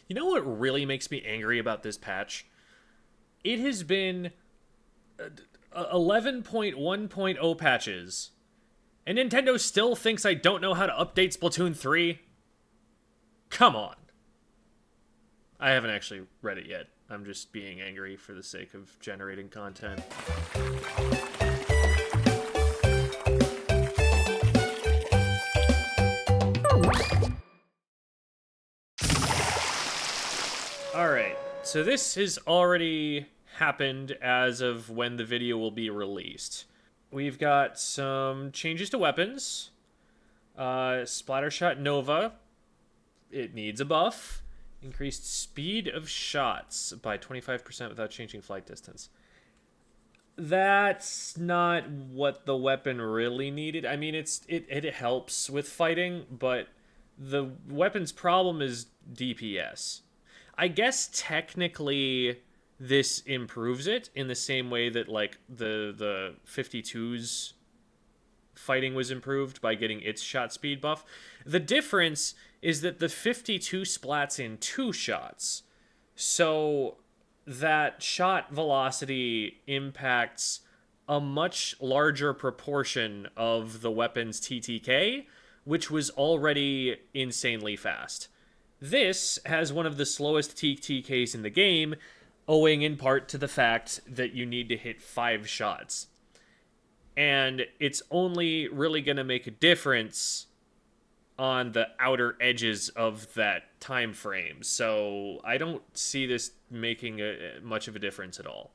You know what really makes me angry about this patch? It has been 11.1.0 patches, and Nintendo still thinks I don't know how to update Splatoon 3? Come on. I haven't actually read it yet. I'm just being angry for the sake of generating content. Alright, so this has already happened as of when the video will be released. We've got some changes to weapons. Splattershot Nova. It needs a buff. Increased speed of shots by 25% without changing flight distance. That's not what the weapon really needed. I mean, it helps with fighting, but the weapon's problem is DPS. I guess technically this improves it in the same way that like the 52's fighting was improved by getting its shot speed buff. The difference is that the 52 splats in 2 shots. So that shot velocity impacts a much larger proportion of the weapon's TTK, which was already insanely fast. This has one of the slowest TTKs in the game, owing in part to the fact that you need to hit 5 shots. And it's only really going to make a difference on the outer edges of that time frame. So I don't see this making much of a difference at all.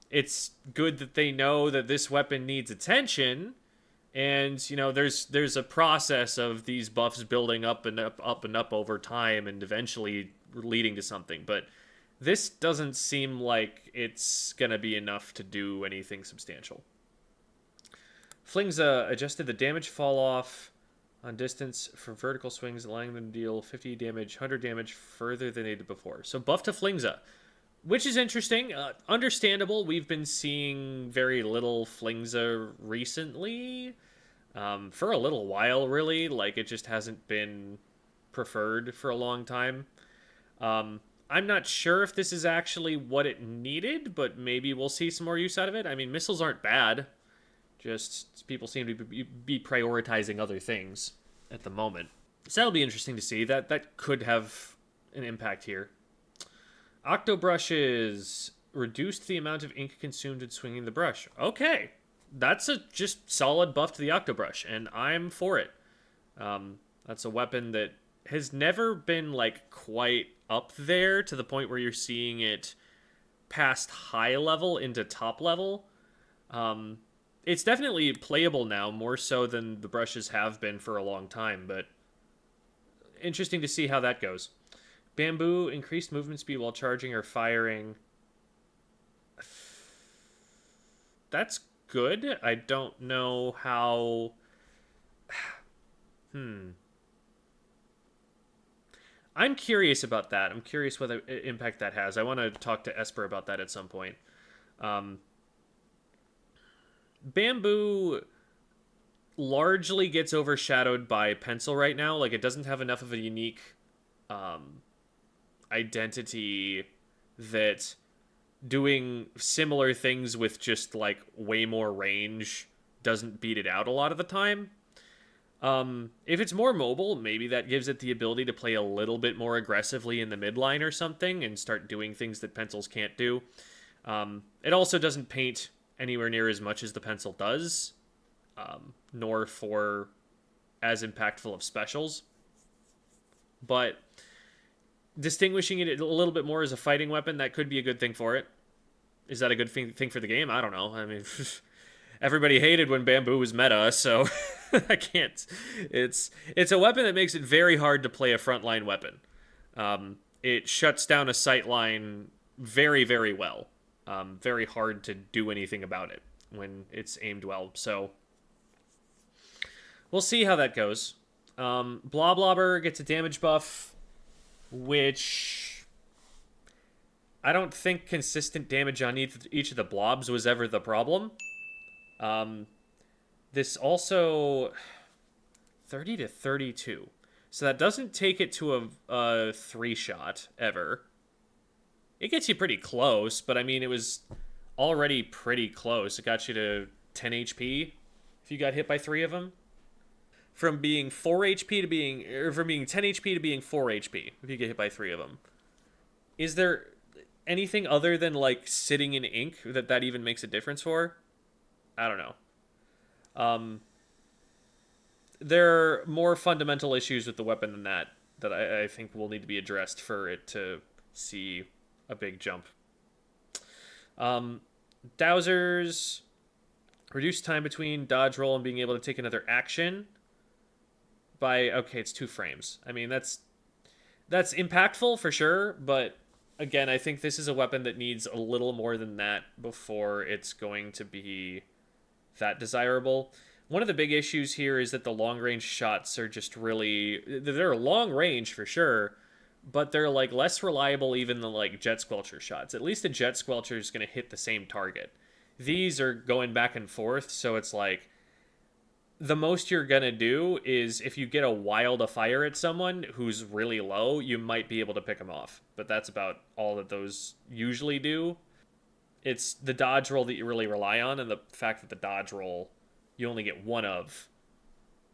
It's good that they know that this weapon needs attention. And, you know, there's a process of these buffs building up and up over time and eventually leading to something. But this doesn't seem like it's going to be enough to do anything substantial. Flingza adjusted the damage fall off on distance for vertical swings, allowing them to deal 50 damage, 100 damage further than they did before. So buff to Flingza, which is interesting. Understandable. We've been seeing very little Flingza recently. For a little while, really. Like, it just hasn't been preferred for a long time. I'm not sure if this is actually what it needed, but maybe we'll see some more use out of it. I mean, missiles aren't bad. Just people seem to be prioritizing other things at the moment. So that'll be interesting to see. That could have an impact here. Octobrushes reduced the amount of ink consumed in swinging the brush. Okay. That's a just solid buff to the Octobrush, and I'm for it. That's a weapon that has never been, like, quite up there to the point where you're seeing it past high level into top level. It's definitely playable now, more so than the brushes have been for a long time, but interesting to see how that goes. Bamboo, increased movement speed while charging or firing. That's good. I don't know how... I'm curious about that. I'm curious what impact that has. I want to talk to Esper about that at some point. Bamboo largely gets overshadowed by Pencil right now. Like, it doesn't have enough of a unique identity that doing similar things with just, like, way more range doesn't beat it out a lot of the time. If it's more mobile, maybe that gives it the ability to play a little bit more aggressively in the midline or something and start doing things that Pencils can't do. It also doesn't paint anywhere near as much as the Pencil does, nor for as impactful of specials. But distinguishing it a little bit more as a fighting weapon, that could be a good thing for it. Is that a good thing for the game? I don't know. I mean, everybody hated when Bamboo was meta, so I can't. It's a weapon that makes it very hard to play a frontline weapon. It shuts down a sight line very, very well. Very hard to do anything about it when it's aimed well. So we'll see how that goes. Bloblobber gets a damage buff, which I don't think consistent damage on each of the blobs was ever the problem. This also 30 to 32. So that doesn't take it to a three shot ever. It gets you pretty close, but I mean, it was already pretty close. It got you to 10 HP if you got hit by three of them. From being 4 HP to being, or from being 10 HP to being 4 HP if you get hit by three of them. Is there anything other than like sitting in ink that even makes a difference for? I don't know. There are more fundamental issues with the weapon than that I think will need to be addressed for it to see a big jump. Dowsers reduce time between dodge roll and being able to take another action by, okay, it's 2 frames. I mean, that's impactful for sure, but again, I think this is a weapon that needs a little more than that before it's going to be that desirable. One of the big issues here is that the long range shots are just really, they're long range for sure, but they're like less reliable even than like jet squelcher shots. At least a jet squelcher is going to hit the same target. These are going back and forth, so it's like the most you're going to do is if you get a while to fire at someone who's really low, you might be able to pick them off. But that's about all that those usually do. It's the dodge roll that you really rely on, and the fact that the dodge roll you only get one of,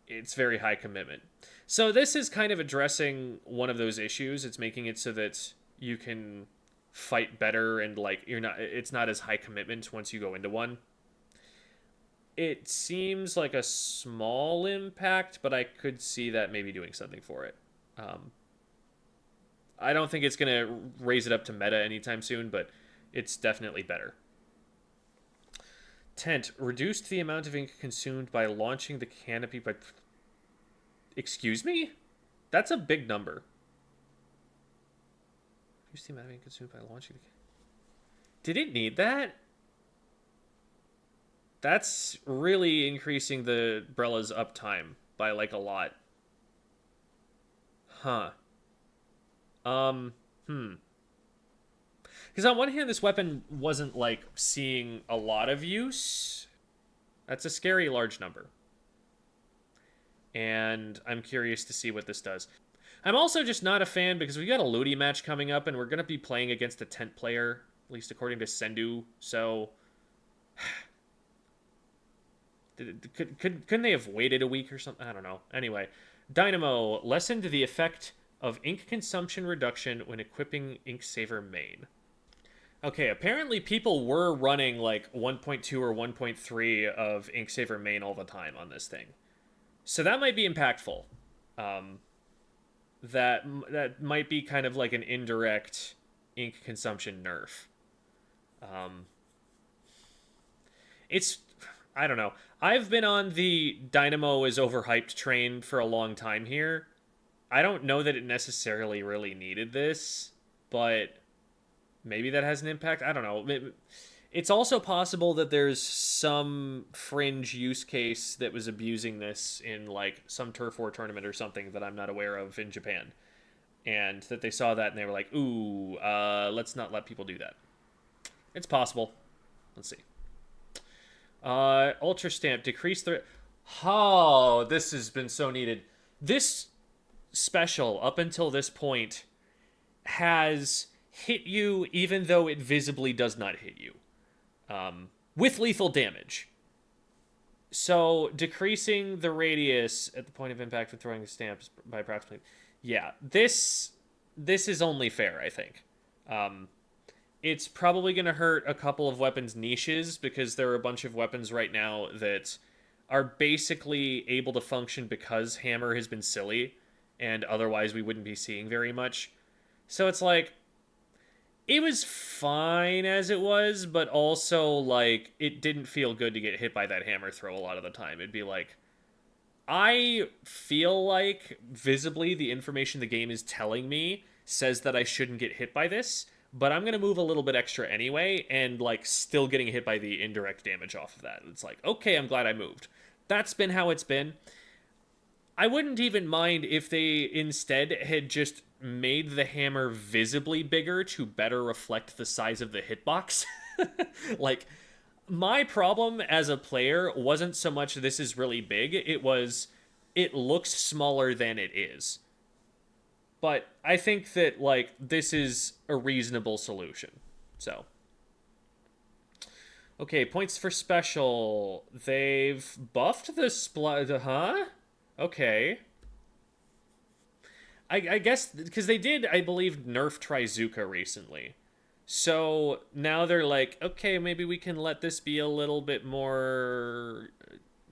it's very high commitment. So this is kind of addressing one of those issues. It's making it so that you can fight better and like it's not as high commitment once you go into one. It seems like a small impact, but I could see that maybe doing something for it. I don't think it's going to raise it up to meta anytime soon, but it's definitely better. Tent reduced the amount of ink consumed by launching the canopy by... Excuse me? That's a big number. Reduced the amount of ink consumed by launching the... Did it need that? That's really increasing the Brella's uptime by like a lot. Huh. Because on one hand, this weapon wasn't, like, seeing a lot of use. That's a scary large number. And I'm curious to see what this does. I'm also just not a fan because we got a Ludi match coming up, and we're going to be playing against a tent player, at least according to Sendu, so... Couldn't they have waited a week or something? I don't know. Anyway, Dynamo lessened the effect of ink consumption reduction when equipping Ink Saver main. Okay, apparently people were running like 1.2 or 1.3 of Ink Saver main all the time on this thing. So that might be impactful. That might be kind of like an indirect ink consumption nerf. I don't know. I've been on the Dynamo is overhyped train for a long time here. I don't know that it necessarily really needed this, but maybe that has an impact. I don't know. It's also possible that there's some fringe use case that was abusing this in like some Turf War tournament or something that I'm not aware of in Japan. And that they saw that and they were like, ooh, let's not let people do that. It's possible. Let's see. Ultra Stamp, decrease the... Oh, this has been so needed. This special, up until this point, has hit you even though it visibly does not hit you. With lethal damage. So, decreasing the radius at the point of impact with throwing the stamps by approximately... Yeah, this is only fair, I think. It's probably going to hurt a couple of weapons niches because there are a bunch of weapons right now that are basically able to function because Hammer has been silly, and otherwise we wouldn't be seeing very much. So it's like, it was fine as it was, but also, like, it didn't feel good to get hit by that hammer throw a lot of the time. It'd be like, I feel like visibly the information the game is telling me says that I shouldn't get hit by this, but I'm going to move a little bit extra anyway, and, like, still getting hit by the indirect damage off of that. It's like, okay, I'm glad I moved. That's been how it's been. I wouldn't even mind if they instead had just made the hammer visibly bigger to better reflect the size of the hitbox. Like, my problem as a player wasn't so much this is really big, it was, it looks smaller than it is. But I think that, like, this is a reasonable solution. So, okay, points for special. They've buffed the huh? Okay. I guess because they did, I believe, nerf Trizuka recently. So now they're like, okay, maybe we can let this be a little bit more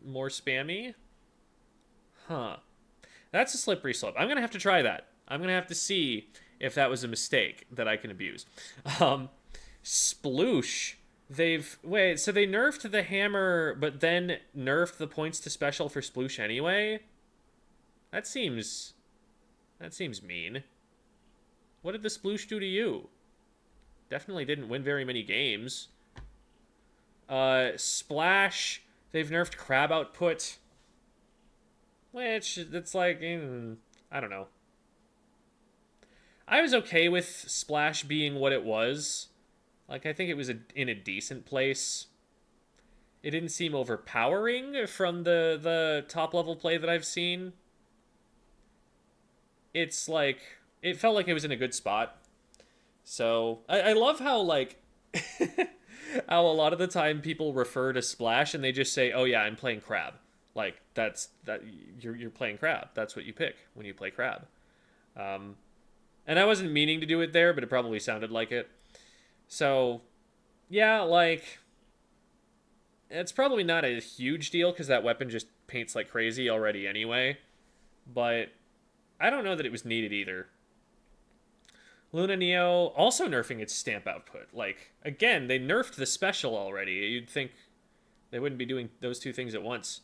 spammy. Huh. That's a slippery slope. I'm gonna have to try that. I'm gonna have to see if that was a mistake that I can abuse. Um, Sploosh. So they nerfed the hammer, but then nerfed the points to special for Sploosh anyway. That seems mean. What did the Sploosh do to you? Definitely didn't win very many games. Splash. They've nerfed crab output, which it's like, I don't know. I was okay with Splash being what it was. Like, I think it was in a decent place. It didn't seem overpowering from the top level play that I've seen. It's like, it felt like it was in a good spot. So I love how, like, how a lot of the time people refer to Splash and they just say, "Oh yeah, I'm playing Crab." Like, you're playing Crab. That's what you pick when you play Crab. And I wasn't meaning to do it there, but it probably sounded like it. So yeah, like, it's probably not a huge deal because that weapon just paints like crazy already anyway. But I don't know that it was needed either. Luna Neo also nerfing its stamp output. Like, again, they nerfed the special already. You'd think they wouldn't be doing those two things at once.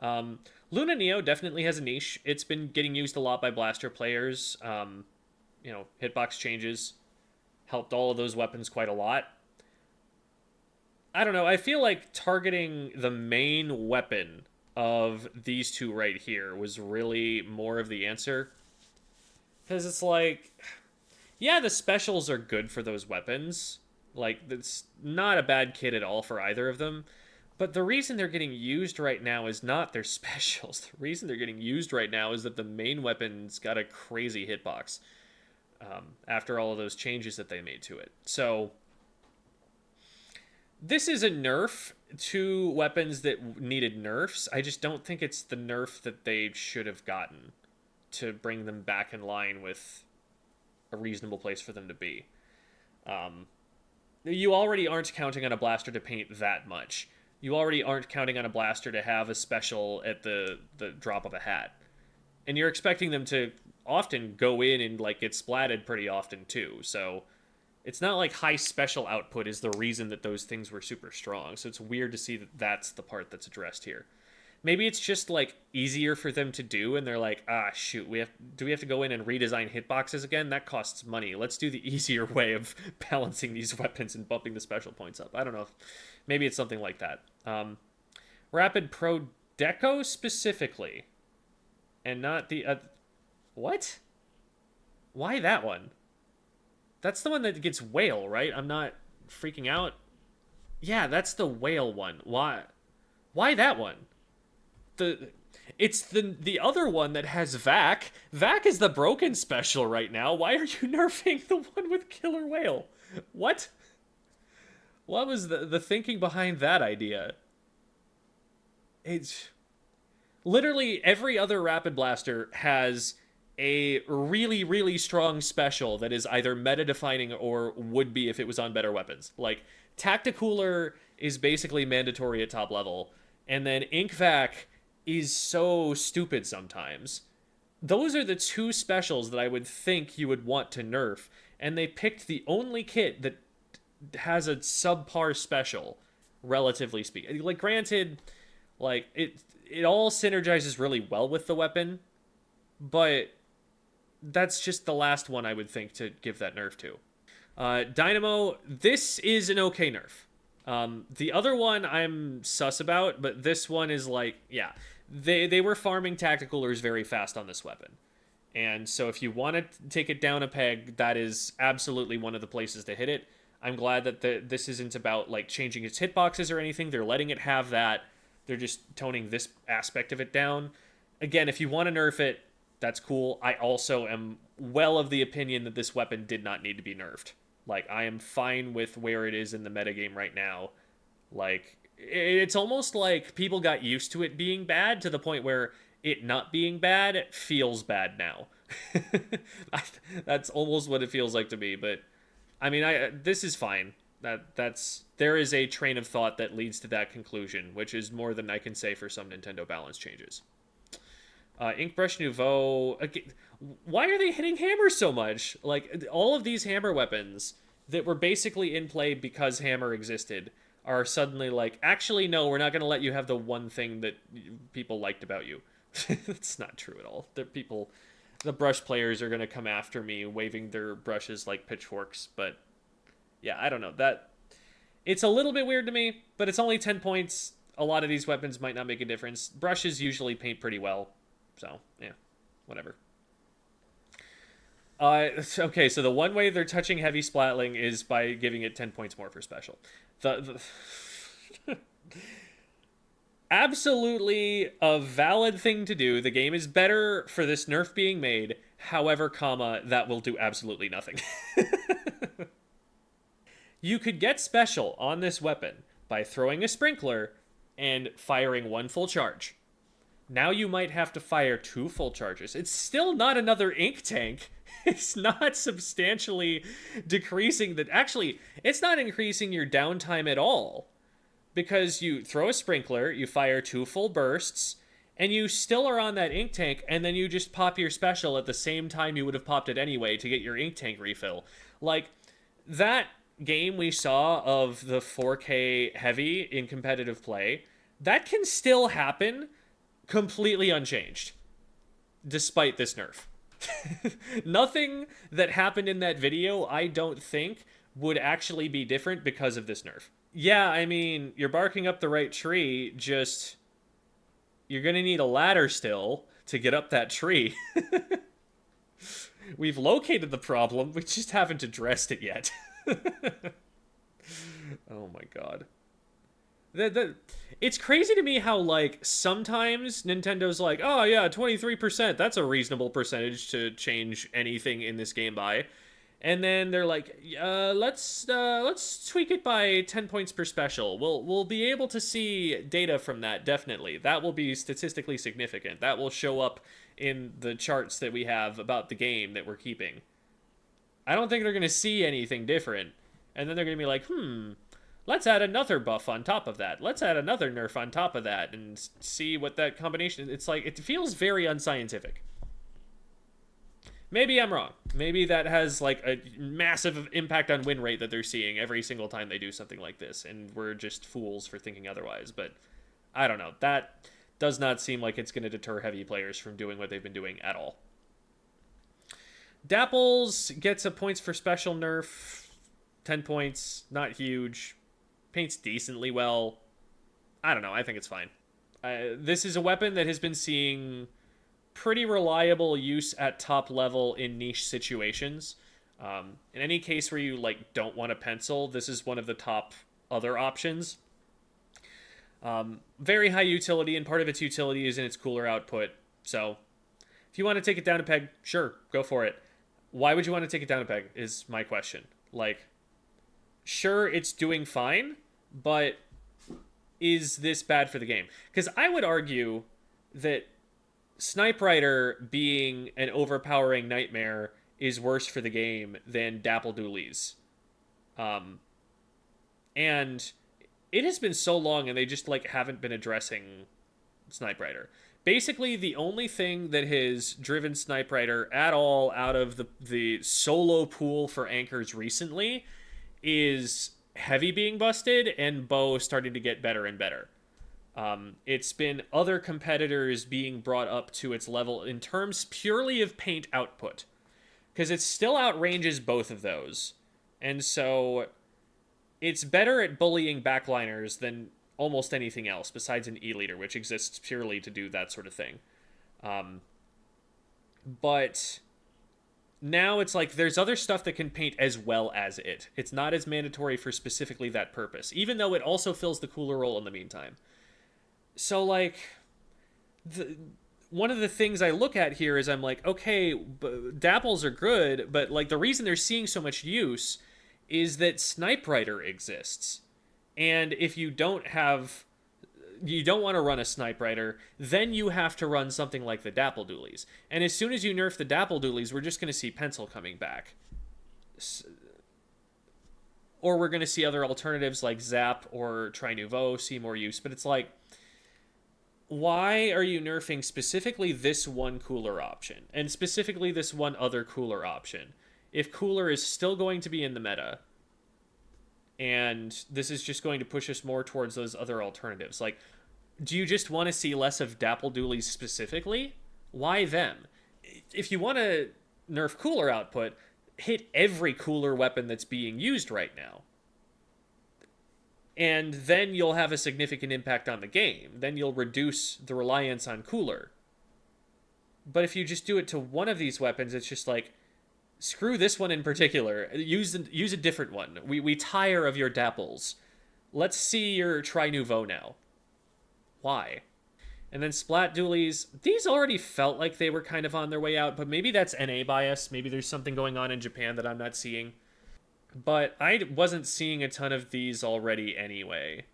Luna Neo definitely has a niche. It's been getting used a lot by blaster players. Hitbox changes helped all of those weapons quite a lot. I don't know. I feel like targeting the main weapon of these two right here was really more of the answer. Because it's like, yeah, the specials are good for those weapons. Like, it's not a bad kit at all for either of them. But the reason they're getting used right now is not their specials. The reason they're getting used right now is that the main weapon's got a crazy hitbox after all of those changes that they made to it. So this is a nerf to weapons that needed nerfs. I just don't think it's the nerf that they should have gotten to bring them back in line with a reasonable place for them to be. You already aren't counting on a blaster to paint that much. You already aren't counting on a blaster to have a special at the drop of a hat. And you're expecting them to often go in and, like, get splatted pretty often too. So it's not like high special output is the reason that those things were super strong. So it's weird to see that that's the part that's addressed here. Maybe it's just, like, easier for them to do, and they're like, shoot, do we have to go in and redesign hitboxes again? That costs money. Let's do the easier way of balancing these weapons and bumping the special points up. I don't know. Maybe it's something like that. Rapid Pro Deco specifically, and not the... what? Why that one? That's the one that gets whale, right? I'm not freaking out. Yeah, that's the whale one. Why that one? It's the other one that has Vac. Vac is the broken special right now. Why are you nerfing the one with Killer Whale? What? What was the thinking behind that idea? It's literally every other Rapid Blaster has a really, really strong special that is either meta-defining or would be if it was on better weapons. Like, Tacticooler is basically mandatory at top level, and then Ink Vac is so stupid sometimes. Those are the two specials that I would think you would want to nerf, and they picked the only kit that has a subpar special, relatively speaking. Like, granted, like, it all synergizes really well with the weapon, but that's just the last one I would think to give that nerf to. Dynamo, this is an okay nerf. The other one I'm sus about, but this one is like, yeah, they were farming Tacticoolers very fast on this weapon. And so if you want to take it down a peg, that is absolutely one of the places to hit it. I'm glad that this isn't about, like, changing its hitboxes or anything. They're letting it have that. They're just toning this aspect of it down. Again, if you want to nerf it, That's cool. I also am well of the opinion that this weapon did not need to be nerfed. Like, I am fine with where it is in the metagame right now. Like, it's almost like people got used to it being bad to the point where it not being bad feels bad now. That's almost what it feels like to me. But I mean, I this is fine. That's there is a train of thought that leads to that conclusion, which is more than I can say for some Nintendo balance changes. Inkbrush Nouveau. Again, why are they hitting hammer so much? Like, all of these hammer weapons that were basically in play because hammer existed are suddenly like, actually, no, we're not going to let you have the one thing that people liked about you. That's not true at all. The brush players are going to come after me waving their brushes like pitchforks. But yeah, I don't know. It's a little bit weird to me, but it's only 10 points. A lot of these weapons might not make a difference. Brushes usually paint pretty well. So, yeah, whatever. Okay, so the one way they're touching heavy splatling is by giving it 10 points more for special. Absolutely a valid thing to do. The game is better for this nerf being made. However, that will do absolutely nothing. You could get special on this weapon by throwing a sprinkler and firing one full charge. Now you might have to fire 2 full charges. It's still not another ink tank. It's not substantially decreasing that. Actually, it's not increasing your downtime at all. Because you throw a sprinkler, you fire 2 full bursts, and you still are on that ink tank, and then you just pop your special at the same time you would have popped it anyway to get your ink tank refill. Like, that game we saw of the 4K heavy in competitive play, that can still happen completely unchanged, despite this nerf. Nothing that happened in that video, I don't think, would actually be different because of this nerf. Yeah, I mean, you're barking up the right tree, just you're gonna need a ladder still to get up that tree. We've located the problem, we just haven't addressed it yet. Oh my god. It's crazy to me how, like, sometimes Nintendo's like, oh yeah, 23%, that's a reasonable percentage to change anything in this game by. And then they're like, let's tweak it by 10 points per special. We'll be able to see data from that, definitely. That will be statistically significant. That will show up in the charts that we have about the game that we're keeping. I don't think they're going to see anything different. And then they're going to be like, let's add another buff on top of that. Let's add another nerf on top of that and see what that combination... It's like, it feels very unscientific. Maybe I'm wrong. Maybe that has, like, a massive impact on win rate that they're seeing every single time they do something like this, and we're just fools for thinking otherwise. But I don't know. That does not seem like it's going to deter heavy players from doing what they've been doing at all. Dapples gets a points for special nerf. 10 points. Not huge. Paints decently well. I don't know. I think it's fine. This is a weapon that has been seeing pretty reliable use at top level in niche situations. In any case where you, like, don't want a pencil, this is one of the top other options. Very high utility, and part of its utility is in its cooler output. So if you want to take it down a peg, sure, go for it. Why would you want to take it down a peg is my question. Like, sure, it's doing fine, but is this bad for the game? Because I would argue that Snipe Rider being an overpowering nightmare is worse for the game than Dapple Doolies. And it has been so long and they just, like, haven't been addressing Snipe Rider. Basically, the only thing that has driven Snipe Rider at all out of the solo pool for anchors recently is Heavy being busted and Bow starting to get better and better. It's been other competitors being brought up to its level in terms purely of paint output. Because it still outranges both of those. And so it's better at bullying backliners than almost anything else besides an E-Leader, which exists purely to do that sort of thing. But now it's like there's other stuff that can paint as well as it. It's not as mandatory for specifically that purpose, even though it also fills the cooler role in the meantime. So, like, one of the things I look at here is I'm like, okay, dapples are good, but like the reason they're seeing so much use is that Snipe Rider exists. And if you don't want to run a Snipe Rider, then you have to run something like the Dapple Doolies. And as soon as you nerf the Dapple Doolies, we're just going to see Pencil coming back. Or we're going to see other alternatives like Zap or Tri Nouveau see more use. But it's like, why are you nerfing specifically this one cooler option? And specifically this one other cooler option? If cooler is still going to be in the meta, and this is just going to push us more towards those other alternatives. Like, do you just want to see less of Dapple Doolies specifically? Why them? If you want to nerf cooler output, hit every cooler weapon that's being used right now. And then you'll have a significant impact on the game. Then you'll reduce the reliance on cooler. But if you just do it to one of these weapons, it's just like, screw this one in particular. Use a different one. We tire of your dapples. Let's see your Tri Nouveau now. Why? And then Splat Doolies. These already felt like they were kind of on their way out, but maybe that's NA bias. Maybe there's something going on in Japan that I'm not seeing. But I wasn't seeing a ton of these already anyway.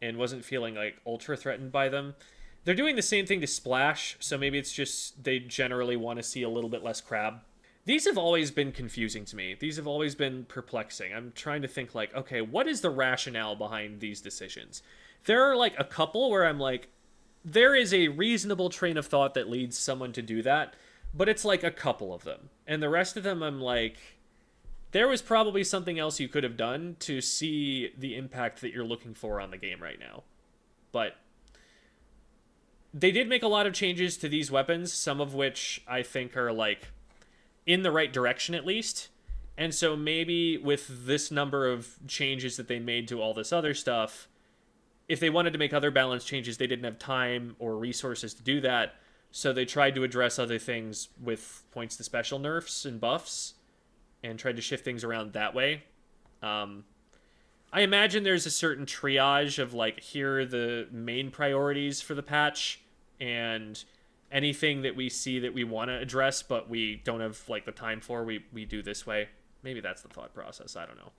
And wasn't feeling like ultra threatened by them. They're doing the same thing to Splash, so maybe it's just they generally want to see a little bit less crab. These have always been confusing to me. These have always been perplexing. I'm trying to think like, okay, what is the rationale behind these decisions? There are like a couple where I'm like, there is a reasonable train of thought that leads someone to do that, but it's like a couple of them. And the rest of them, I'm like, there was probably something else you could have done to see the impact that you're looking for on the game right now. But they did make a lot of changes to these weapons, some of which I think are like in the right direction at least. And so maybe with this number of changes that they made to all this other stuff, if they wanted to make other balance changes, they didn't have time or resources to do that. So they tried to address other things with points to special nerfs and buffs and tried to shift things around that way. I imagine there's a certain triage of like, here are the main priorities for the patch, and anything that we see that we want to address but we don't have like the time for, we do this way. Maybe that's the thought process. I don't know.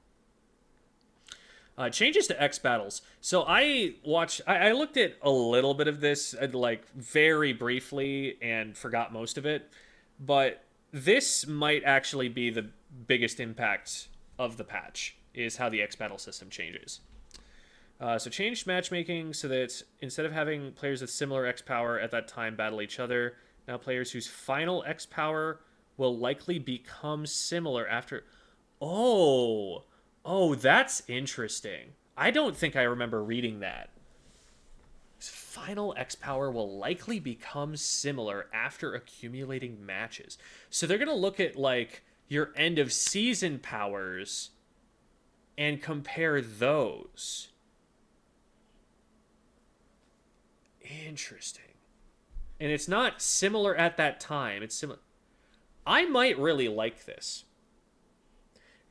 Changes to X battles. So I looked at a little bit of this, like very briefly, and forgot most of it. But this might actually be the biggest impact of the patch, is how the X battle system changes. So changed matchmaking so that instead of having players with similar X power at that time battle each other, now players whose final X power will likely become similar after... Oh, that's interesting. I don't think I remember reading that. Final X power will likely become similar after accumulating matches. So they're going to look at like your end of season powers and compare those. Interesting. And it's not similar at that time. It's similar. I might really like this.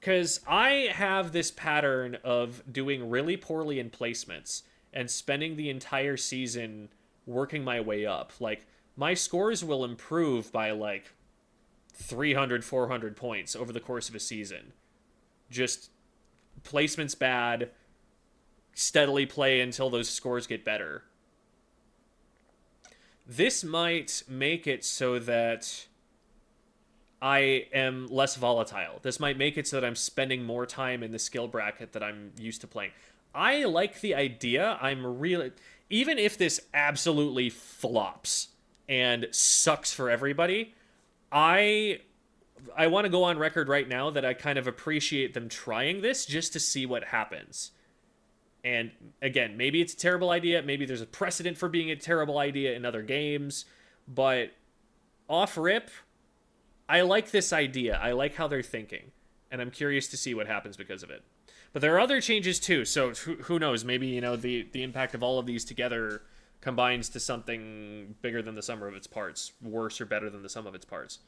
Because I have this pattern of doing really poorly in placements and spending the entire season working my way up. Like, my scores will improve by like 300, 400 points over the course of a season. Just placements bad, steadily play until those scores get better. This might make it so that I am less volatile. This might make it so that I'm spending more time in the skill bracket that I'm used to playing. I like the idea. I'm really... Even if this absolutely flops and sucks for everybody, I want to go on record right now that I kind of appreciate them trying this just to see what happens. And again, maybe it's a terrible idea. Maybe there's a precedent for being a terrible idea in other games. But off rip, I like this idea. I like how they're thinking. And I'm curious to see what happens because of it. But there are other changes too. So who knows? Maybe, you know, the impact of all of these together combines to something bigger than the sum of its parts. Worse or better than the sum of its parts.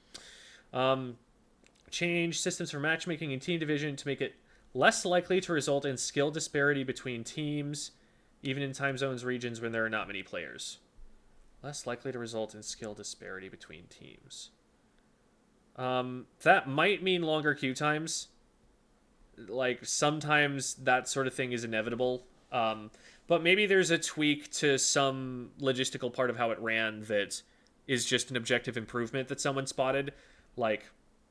Change systems for matchmaking and team division to make it less likely to result in skill disparity between teams, even in time zones regions when there are not many players. Less likely to result in skill disparity between teams. That might mean longer queue times. Like, sometimes that sort of thing is inevitable. But maybe there's a tweak to some logistical part of how it ran that is just an objective improvement that someone spotted. Like,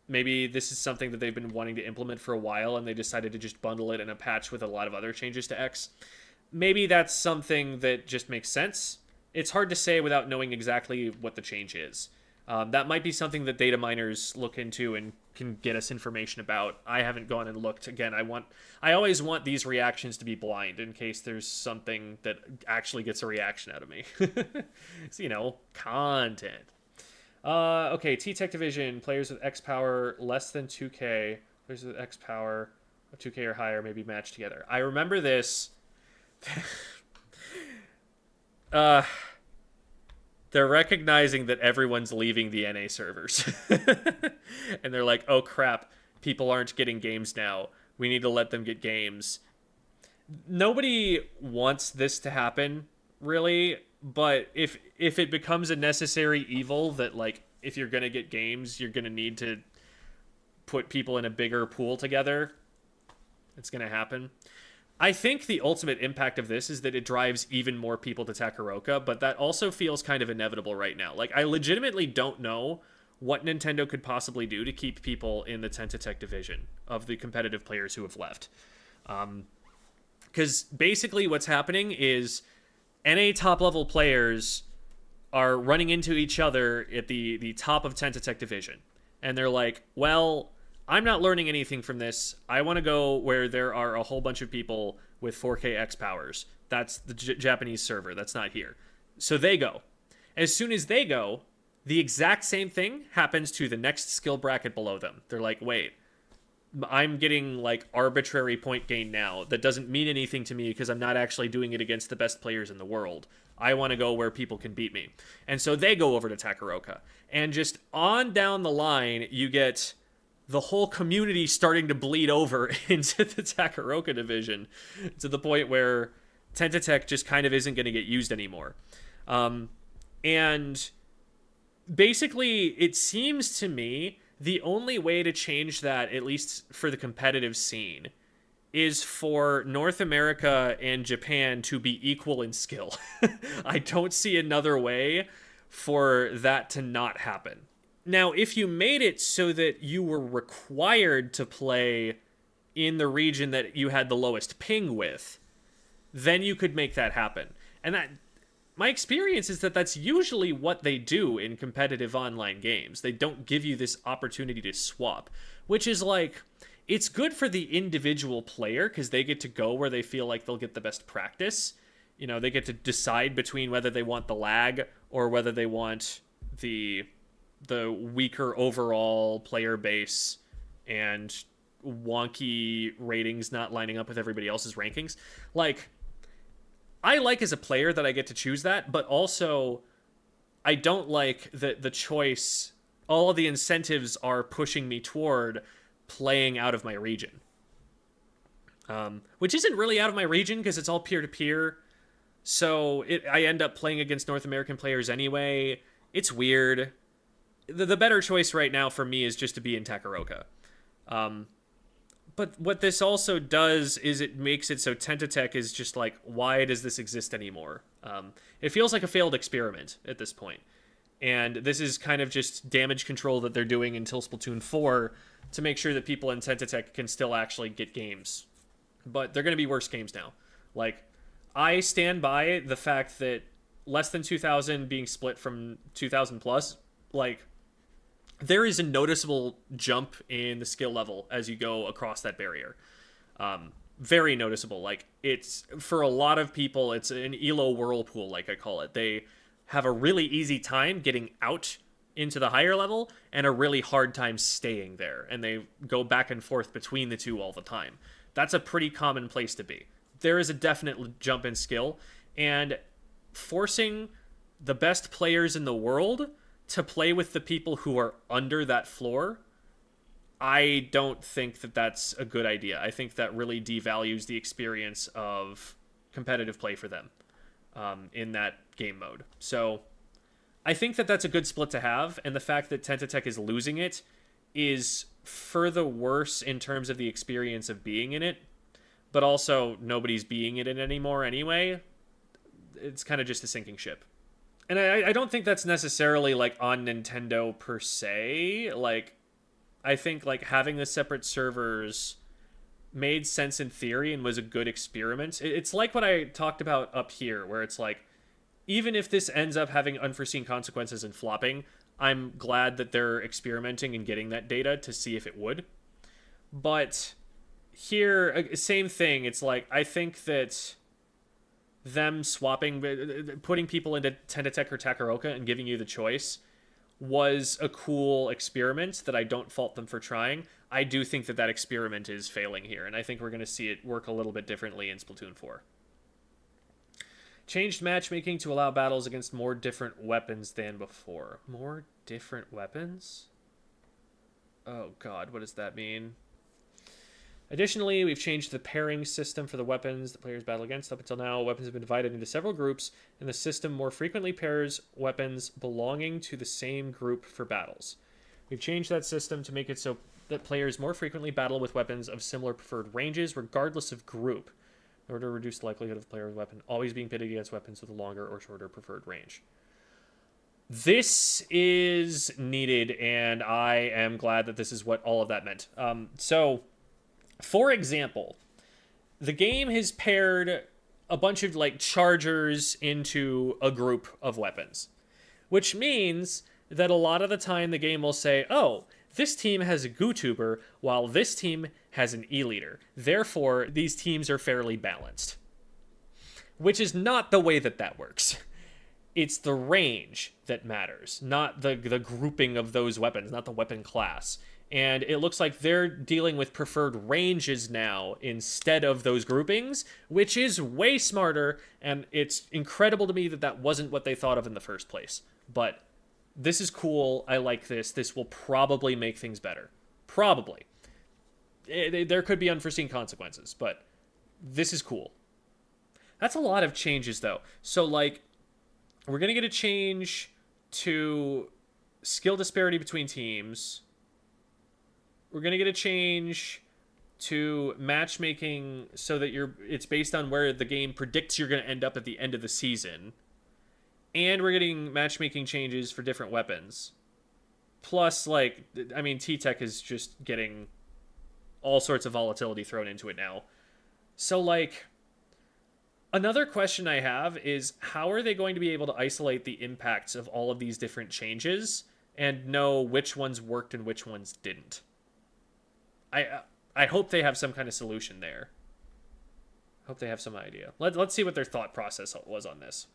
maybe this is something that they've been wanting to implement for a while and they decided to just bundle it in a patch with a lot of other changes to X. Maybe that's something that just makes sense. It's hard to say without knowing exactly what the change is. That might be something that data miners look into and can get us information about. I haven't gone and looked. Again, I always want these reactions to be blind in case there's something that actually gets a reaction out of me. So, content. Okay, T-Tech Division, players with X power less than 2k, players with X power of 2k or higher may be matched together. I remember this. They're recognizing that everyone's leaving the NA servers. And they're like, oh crap, people aren't getting games now. We need to let them get games. Nobody wants this to happen, really, but if it becomes a necessary evil that, like, if you're going to get games, you're going to need to put people in a bigger pool together, it's going to happen. I think the ultimate impact of this is that it drives even more people to Takaroka, but that also feels kind of inevitable right now. Like, I legitimately don't know what Nintendo could possibly do to keep people in the Tentatech division of the competitive players who have left. Because basically what's happening is NA top-level players are running into each other at the top of Tentatech division. And they're like, well, I'm not learning anything from this. I want to go where there are a whole bunch of people with 4K X powers. That's the Japanese server. That's not here. So they go. As soon as they go, the exact same thing happens to the next skill bracket below them. They're like, wait, I'm getting like arbitrary point gain now. That doesn't mean anything to me because I'm not actually doing it against the best players in the world. I want to go where people can beat me. And so they go over to Takaroka. And just on down the line, you get the whole community starting to bleed over into the Takaroka division to the point where Tentatech just kind of isn't going to get used anymore. And basically, it seems to me the only way to change that, at least for the competitive scene, is for North America and Japan to be equal in skill. I don't see another way for that to not happen. Now, if you made it so that you were required to play in the region that you had the lowest ping with, then you could make that happen. And that, my experience is that that's usually what they do in competitive online games. They don't give you this opportunity to swap, which is like, it's good for the individual player because they get to go where they feel like they'll get the best practice. You know, they get to decide between whether they want the lag or whether they want the weaker overall player base and wonky ratings not lining up with everybody else's rankings. Like, I like as a player that I get to choose that, but also I don't like that the choice, all of the incentives are pushing me toward playing out of my region. Which isn't really out of my region because it's all peer-to-peer. So I end up playing against North American players anyway. It's weird. The better choice right now for me is just to be in Takaroka. But what this also does is it makes it so Tentatech is just like, why does this exist anymore? It feels like a failed experiment at this point. And this is kind of just damage control that they're doing until Splatoon 4 to make sure that people in Tentatech can still actually get games. But they're going to be worse games now. Like, I stand by the fact that less than 2,000 being split from 2,000 plus, like, there is a noticeable jump in the skill level as you go across that barrier. Very noticeable. Like, it's, for a lot of people, it's an ELO whirlpool, like I call it. They have a really easy time getting out into the higher level and a really hard time staying there. And they go back and forth between the two all the time. That's a pretty common place to be. There is a definite jump in skill, and forcing the best players in the world to play with the people who are under that floor, I don't think that that's a good idea. I think that really devalues the experience of competitive play for them in that game mode. So I think that that's a good split to have, and the fact that Tentatech is losing it is further worse in terms of the experience of being in it, but also nobody's being in it anymore anyway. It's kind of just a sinking ship. And I don't think that's necessarily like on Nintendo per se. Like, I think like having the separate servers made sense in theory and was a good experiment. It's like what I talked about up here, where it's like, even if this ends up having unforeseen consequences and flopping, I'm glad that they're experimenting and getting that data to see if it would. But here, same thing. It's like, I think that them swapping, putting people into Tentatech or Takaroka and giving you the choice was a cool experiment that I don't fault them for trying. I do think that that experiment is failing here, and I think we're going to see it work a little bit differently in Splatoon 4. Changed matchmaking to allow battles against more different weapons than before. More different weapons? Oh god, what does that mean? Additionally, we've changed the pairing system for the weapons the players battle against. Up until now, weapons have been divided into several groups, and the system more frequently pairs weapons belonging to the same group for battles. We've changed that system to make it so that players more frequently battle with weapons of similar preferred ranges, regardless of group, in order to reduce the likelihood of the player's weapon always being pitted against weapons with a longer or shorter preferred range. This is needed, and I am glad that this is what all of that meant. For example, the game has paired a bunch of like chargers into a group of weapons, which means that a lot of the time the game will say, oh, this team has a Gootuber while this team has an E-Leader. Therefore, these teams are fairly balanced. Which is not the way that that works. It's the range that matters, not the grouping of those weapons, not the weapon class. And it looks like they're dealing with preferred ranges now instead of those groupings, which is way smarter, and it's incredible to me that that wasn't what they thought of in the first place. But this is cool. I like this. This will probably make things better. Probably. There could be unforeseen consequences, but this is cool. That's a lot of changes, though. So, like, we're going to get a change to skill disparity between teams. We're going to get a change to matchmaking so that it's based on where the game predicts you're going to end up at the end of the season. And we're getting matchmaking changes for different weapons. Plus, like, I mean, T-Tech is just getting all sorts of volatility thrown into it now. So, like, another question I have is, how are they going to be able to isolate the impacts of all of these different changes and know which ones worked and which ones didn't? I hope they have some kind of solution there. I hope they have some idea. Let's see what their thought process was on this.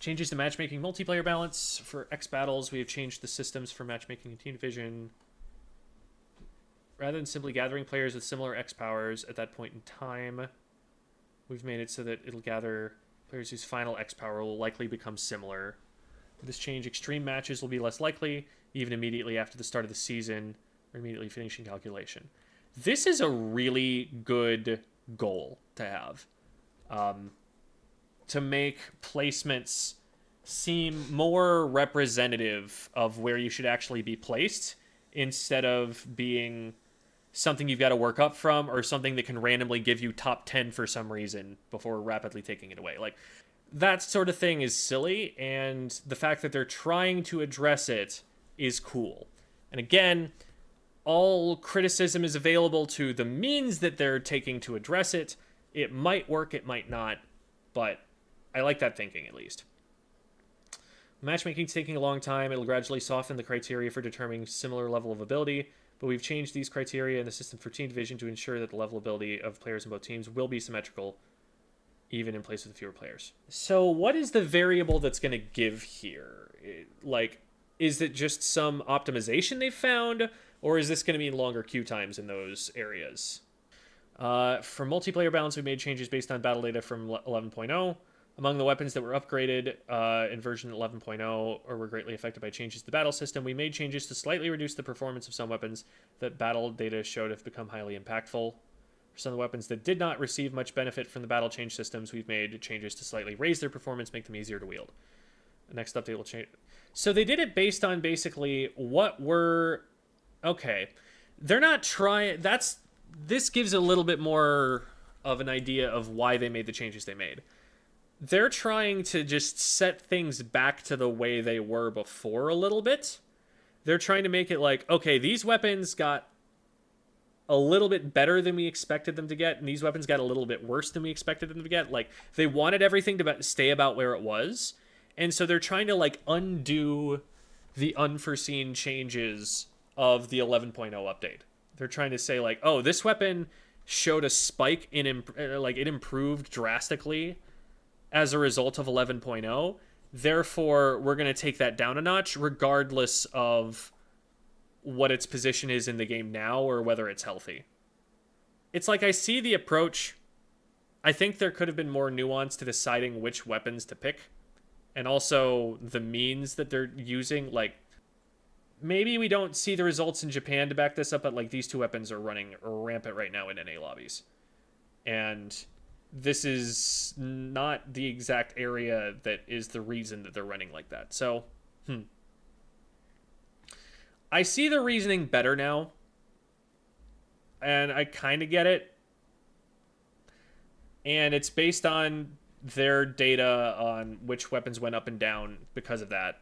Changes to matchmaking multiplayer balance. For X battles, we have changed the systems for matchmaking and team division. Rather than simply gathering players with similar X powers at that point in time, we've made it so that it'll gather players whose final X power will likely become similar. With this change, extreme matches will be less likely, even immediately after the start of the season, or immediately finishing calculation. This is a really good goal to have. To make placements seem more representative of where you should actually be placed, instead of being something you've got to work up from, or something that can randomly give you top 10 for some reason before rapidly taking it away. Like, that sort of thing is silly, and the fact that they're trying to address it is cool. And again, all criticism is available to the means that they're taking to address it. It might work, it might not, but I like that thinking, at least. Matchmaking's taking a long time. It'll gradually soften the criteria for determining similar level of ability, but we've changed these criteria in the system for team division to ensure that the level of ability of players in both teams will be symmetrical, even in place with fewer players. So what is the variable that's going to give here? Like, is it just some optimization they've found, or is this going to mean longer queue times in those areas? For multiplayer balance, we made changes based on battle data from 11.0. Among the weapons that were upgraded in version 11.0 or were greatly affected by changes to the battle system, we made changes to slightly reduce the performance of some weapons that battle data showed have become highly impactful. For some of the weapons that did not receive much benefit from the battle change systems, we've made changes to slightly raise their performance, make them easier to wield. The next update will change. So they did it based on basically what were... Okay. They're not trying... This gives a little bit more of an idea of why they made the changes they made. They're trying to just set things back to the way they were before a little bit. They're trying to make it like, okay, these weapons got a little bit better than we expected them to get, and these weapons got a little bit worse than we expected them to get. Like, they wanted everything to stay about where it was, and so they're trying to, like, undo the unforeseen changes of the 11.0 update. They're trying to say, like, oh, this weapon showed a spike in, like, it improved drastically as a result of 11.0. Therefore, we're going to take that down a notch, regardless of what its position is in the game now or whether it's healthy. It's like, I see the approach. I think there could have been more nuance to deciding which weapons to pick, and also the means that they're using. Like, maybe we don't see the results in Japan to back this up, but like, these two weapons are running rampant right now in NA lobbies, and this is not the exact area that is the reason that they're running like that. So, I see the reasoning better now, and I kind of get it. And it's based on their data on which weapons went up and down because of that.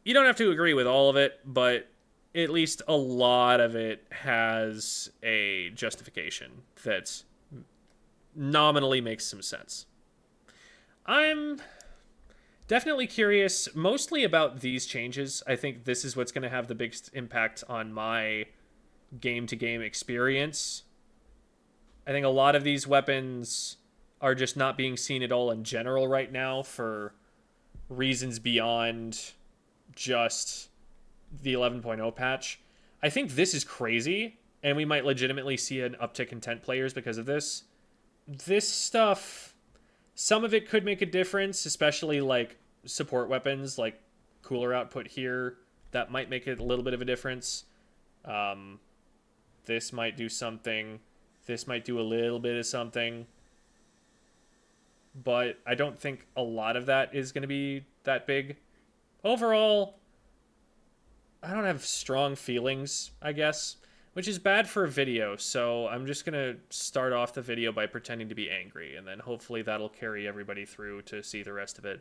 You don't have to agree with all of it, but at least a lot of it has a justification that nominally makes some sense. I'm definitely curious, mostly about these changes. I think this is what's going to have the biggest impact on my game-to-game experience. I think a lot of these weapons are just not being seen at all in general right now for reasons beyond just the 11.0 patch. I think this is crazy, and we might legitimately see an uptick in tent players because of this. This stuff... Some of it could make a difference, especially like support weapons, like cooler output here. That might make it a little bit of a difference. This might do something. This might do a little bit of something. But I don't think a lot of that is going to be that big. Overall, I don't have strong feelings, I guess, which is bad for a video, so I'm just going to start off the video by pretending to be angry, and then hopefully that'll carry everybody through to see the rest of it.